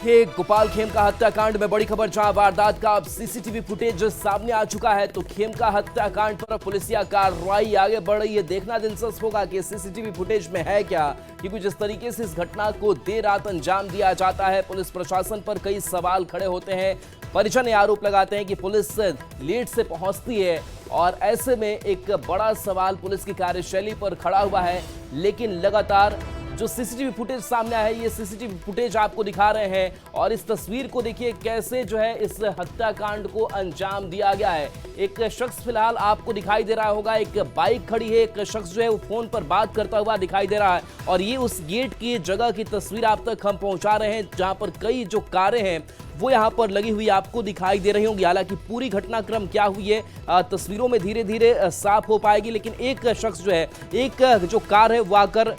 देखिए, गोपाल खेमका हत्याकांड में बड़ी खबर, जहां वारदात का अब सीसीटीवी फुटेज सामने आ चुका है। तो खेमका हत्याकांड पर पुलिसिया कार्रवाई आगे बढ़ रही है। देखना दिलचस्प होगा कि सीसीटीवी फुटेज में है क्या, क्योंकि जिस तरीके से इस घटना को देर रात अंजाम दिया जाता है, पुलिस प्रशासन पर कई सवाल खड़े होते हैं। परिजन आरोप लगाते हैं कि पुलिस लेट से पहुंचती है और ऐसे में एक बड़ा सवाल पुलिस की कार्यशैली पर खड़ा हुआ है। लेकिन लगातार जो सीसीटीवी फुटेज सामने आया है, ये सीसीटीवी फुटेज आपको दिखा रहे हैं और इस तस्वीर को देखिए कैसे जो है इस हत्याकांड को अंजाम दिया गया है। एक शख्स फिलहाल आपको दिखाई दे रहा होगा, एक बाइक खड़ी है, एक शख्स जो है वो फोन पर बात करता हुआ दिखाई दे रहा है और ये उस गेट की जगह की तस्वीर आप तक हम पहुंचा रहे हैं, जहां पर कई जो कारें हैं वो यहां पर लगी हुई आपको दिखाई दे रही होंगी। हालांकि पूरी घटनाक्रम क्या हुई है तस्वीरों में धीरे धीरे साफ हो पाएगी, लेकिन एक शख्स जो है, एक जो कार है वो आकर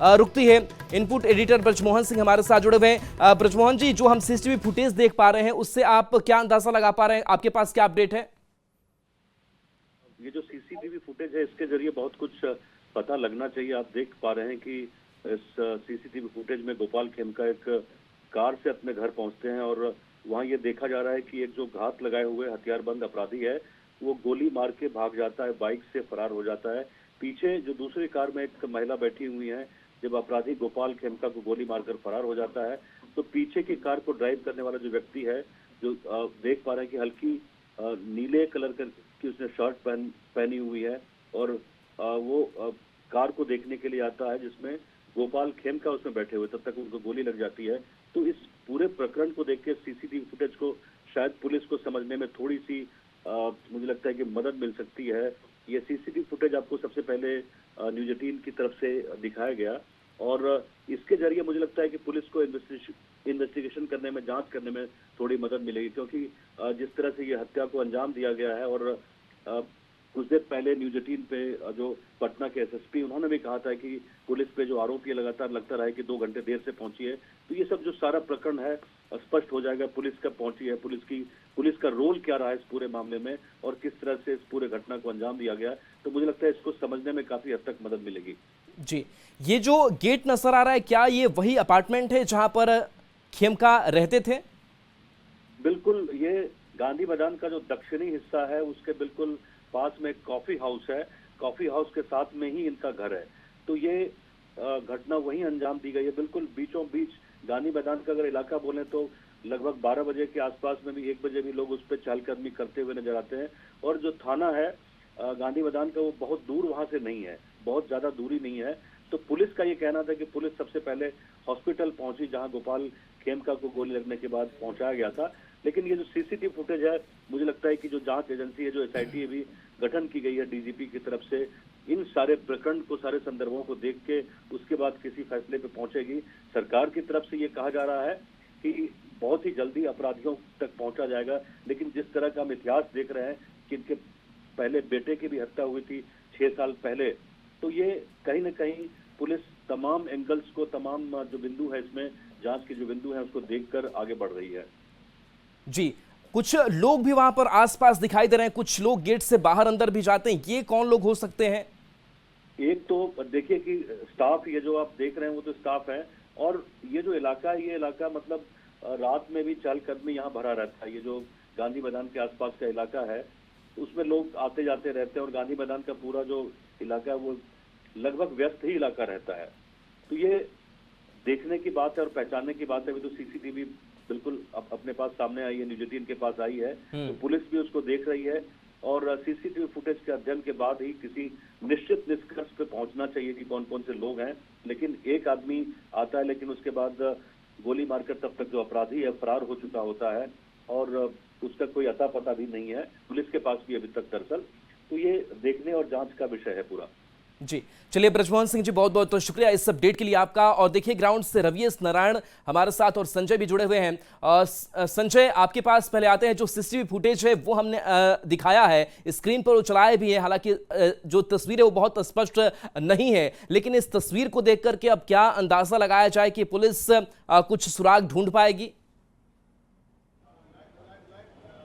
रुकती है। इनपुट एडिटर ब्रजमोहन सिंह हमारे साथ जुड़े हुए हैं। ब्रजमोहन जी, जो हम सीसीटीवी फुटेज देख पा रहे हैं उससे आप क्या अंदाजा लगा पा रहे हैं, आपके पास क्या अपडेट है? ये जो सीसीटीवी फुटेज है, इसके जरिए बहुत कुछ पता लगना चाहिए। आप देख पा रहे हैं कि इस सीसीटीवी फुटेज में गोपाल खेमका एक कार से अपने घर पहुंचते हैं और वहां ये देखा जा रहा है कि एक जो घात लगाए हुए हथियारबंद अपराधी है वो गोली मार के भाग जाता है, बाइक से फरार हो जाता है। पीछे जो दूसरी कार में एक महिला बैठी हुई है, जब अपराधी गोपाल खेमका को गोली मारकर फरार हो जाता है तो पीछे की कार को ड्राइव करने वाला जो व्यक्ति है, जो देख पा रहे हैं कि हल्की नीले कलर की उसने शर्ट पहनी हुई है और वो कार को देखने के लिए आता है जिसमें गोपाल खेमका उसमें बैठे हुए, तब तक उनको गोली लग जाती है। तो इस पूरे प्रकरण को देख के सीसीटीवी फुटेज को शायद पुलिस को समझने में थोड़ी सी मुझे लगता है कि मदद मिल सकती है। ये सीसीटीवी फुटेज आपको सबसे पहले न्यूज 18 की तरफ से दिखाया गया और इसके जरिए मुझे लगता है कि पुलिस को इन्वेस्टिगेशन करने में, जांच करने में थोड़ी मदद मिलेगी, क्योंकि जिस तरह से ये हत्या को अंजाम दिया गया है और कुछ देर पहले न्यूज 18 पे जो पटना के एसएसपी, उन्होंने भी कहा था कि पुलिस पे जो आरोपी लगातार लगता रहा है कि 2 घंटे देर से पहुंची है। तो ये सब जो सारा प्रकरण है स्पष्ट हो जाएगा, पुलिस कब पहुंची है, पुलिस का रोल क्या रहा है इस पूरे मामले में और किस तरह से इस पूरे घटना को अंजाम दिया गया। तो मुझे लगता है इसको समझने में काफी हद तक मदद मिलेगी। जी, ये जो गेट नजर आ रहा है, क्या ये वही अपार्टमेंट है जहां पर खेमका रहते थे? बिल्कुल, ये गांधी मैदान का जो दक्षिणी हिस्सा है उसके बिल्कुल पास में एक कॉफी हाउस है, कॉफी हाउस के साथ में ही इनका घर है। तो ये घटना वहीं अंजाम दी गई है, बिल्कुल बीचों बीच गांधी मैदान का अगर इलाका बोले तो लगभग 12 बजे के आसपास में भी 1 बजे भी लोग उस पर चहलकदमी करते हुए नजर आते हैं। और जो थाना है गांधी मैदान का, वो बहुत दूर वहां से नहीं है, बहुत ज्यादा दूरी नहीं है। तो पुलिस का ये कहना था कि पुलिस सबसे पहले हॉस्पिटल पहुंची जहां गोपाल खेमका को गोली लगने के बाद पहुंचाया गया था। लेकिन ये जो सीसीटीवी फुटेज है, मुझे लगता है कि जो जांच एजेंसी है, जो एसआईटी भी गठन की गई है डीजीपी की तरफ से, इन सारे प्रकरण को, सारे संदर्भों को देख के उसके बाद किसी फैसले पे पहुंचेगी। सरकार की तरफ से ये कहा जा रहा है कि बहुत ही जल्दी अपराधियों तक पहुंचा जाएगा, लेकिन जिस तरह का हम इतिहास देख रहे हैं कि इनके पहले बेटे की भी हत्या हुई थी 6 साल पहले, तो ये कहीं ना कहीं पुलिस तमाम एंगल्स को, तमाम जो बिंदु है इसमें, जांच के जो बिंदु है उसको देखकर आगे बढ़ रही है। जी, कुछ लोग भी वहां पर आसपास दिखाई दे रहे हैं, कुछ लोग गेट से बाहर अंदर भी जाते हैं, ये कौन लोग हो सकते हैं? एक तो देखिए कि स्टाफ, ये जो आप देख रहे हैं वो तो स्टाफ है, और ये जो इलाका है, ये इलाका मतलब रात में भी चहलकदमी यहाँ भरा रहता है। ये जो गांधी मैदान के आसपास का इलाका है उसमें लोग आते जाते रहते हैं और गांधी मैदान का पूरा जो इलाका है वो लगभग व्यस्त ही इलाका रहता है। तो ये देखने की बात है और पहचानने की बात है। अभी तो सीसीटीवी बिल्कुल अपने पास सामने आई है, न्यूज 18 के पास आई है, तो पुलिस भी उसको देख रही है और सीसीटीवी फुटेज के अध्ययन के बाद ही किसी निश्चित निष्कर्ष पे पहुंचना चाहिए कि कौन कौन से लोग हैं। लेकिन एक आदमी आता है, लेकिन उसके बाद गोली मारकर तब तक जो अपराधी है फरार हो चुका होता है और उसका कोई अता पता भी नहीं है पुलिस के पास भी अभी तक दरअसल। तो ये देखने और जांच का विषय है पूरा। जी, चलिए ब्रजमोहन सिंह जी, बहुत बहुत तो शुक्रिया इस अपडेट के लिए आपका। और देखिए, ग्राउंड से रविएश नारायण हमारे साथ और संजय भी जुड़े हुए हैं। संजय, आपके पास पहले आते हैं, जो सीसीटीवी फुटेज है वो हमने दिखाया है, स्क्रीन पर वो चलाए भी है, हालांकि जो तस्वीर है वो बहुत स्पष्ट नहीं है, लेकिन इस तस्वीर को देख करके अब क्या अंदाजा लगाया जाए कि पुलिस कुछ सुराग ढूंढ पाएगी?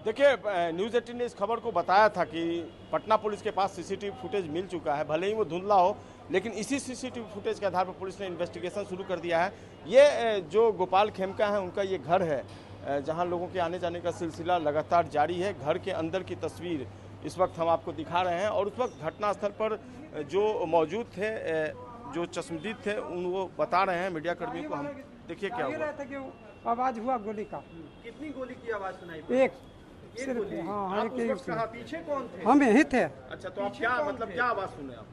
देखिए, न्यूज़ 18 ने इस खबर को बताया था कि पटना पुलिस के पास सीसीटीवी फुटेज मिल चुका है, भले ही वो धुंधला हो, लेकिन इसी सीसीटीवी फुटेज के आधार पर पुलिस ने इन्वेस्टिगेशन शुरू कर दिया है। ये जो गोपाल खेमका है, उनका ये घर है जहां लोगों के आने जाने का सिलसिला लगातार जारी है। घर के अंदर की तस्वीर इस वक्त हम आपको दिखा रहे हैं और उस वक्त घटनास्थल पर जो मौजूद थे, जो चश्मदीद थे, उन वो बता रहे हैं मीडिया कर्मियों को। हम देखिए क्या हुआ। आवाज हुआ गोली का। कितनी गोली की आवाज सुनाई? एक सिर्फ। हाँ, आप उस वक्त कहाँ पीछे कौन थे? हम यही थे। अच्छा, तो आप क्या मतलब क्या आवाज सुने आप?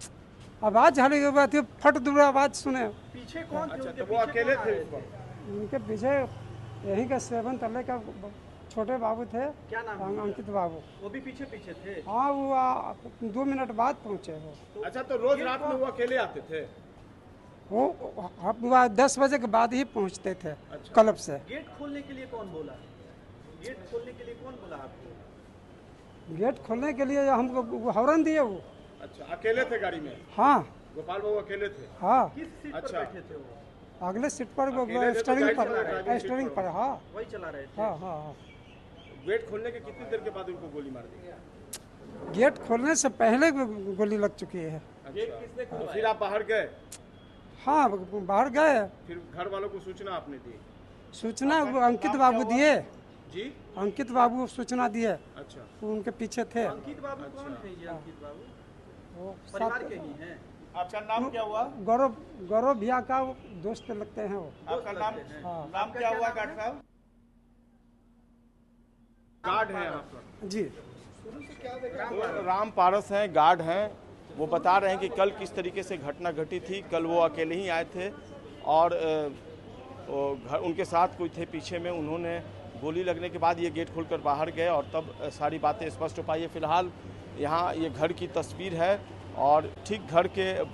आवाज हल्की के बाद फट दूर आवाज सुने। पीछे कौन थे? अच्छा, उनके तो वो पीछे अकेले कौन थे आए उस वक्त? उनके पीछे यही का 7 तल्ले का छोटे बाबू थे। क्या नाम है? अंकित बाबू। वो भी पीछे पीछे थे? हाँ, वो 2 मिनट बाद पहुँचे वो। अच्छा, तो रोज रात में वो अकेले आते थे? वो 10 बजे के बाद ही पहुँचते थे क्लब से। गेट खोलने के लिए कौन बोला? गेट खोलने के लिए कौन बोला आपको? गेट खोलने के लिए हमको हॉर्न दिए वो। अच्छा, अकेले थे गाड़ी में? हाँ गोपाल बाबू अकेले थे? हाँ, किस सीट अच्छा। पर बैठे थे वो? अगले सीट पर अकेले थे तो स्टीयरिंग गाड़ी चला रहे थे, स्टीयरिंग पर। हाँ वही चला रहे थे? हाँ हाँ। गेट खोलने के कितनी देर के बाद उनको गोली मार दी? गेट खोलने से पहले गोली लग चुकी है। अच्छा, तो फिर आप बाहर गए? हाँ, बाहर गए। फिर घर वालों को सूचना आपने दी? सूचना वो अंकित बाबू दिए। जी, अंकित बाबू सूचना दिए। अच्छा, वो उनके पीछे थे। अंकित बाबू कौन है ये? अंकित बाबू वो परिवार के ही हैं? आपका नाम क्या हुआ? गौरव भैया का वो दोस्त लगते हैं वो। आपका नाम हाँ नाम क्या हुआ गार्ड साहब? गार्ड है यहाँ पर जी। तो राम पारस हैं, गार्ड हैं। वो बता रहे हैं कि कल किस तरीके से घटना घटी थी। कल वो अकेले ही आए थे और उनके साथ कोई थे पीछे में। उन्होंने गोली लगने के बाद ये गेट खोलकर बाहर गए और तब सारी बातें स्पष्ट हो पाई है। फिलहाल यहाँ ये घर की तस्वीर है और ठीक घर के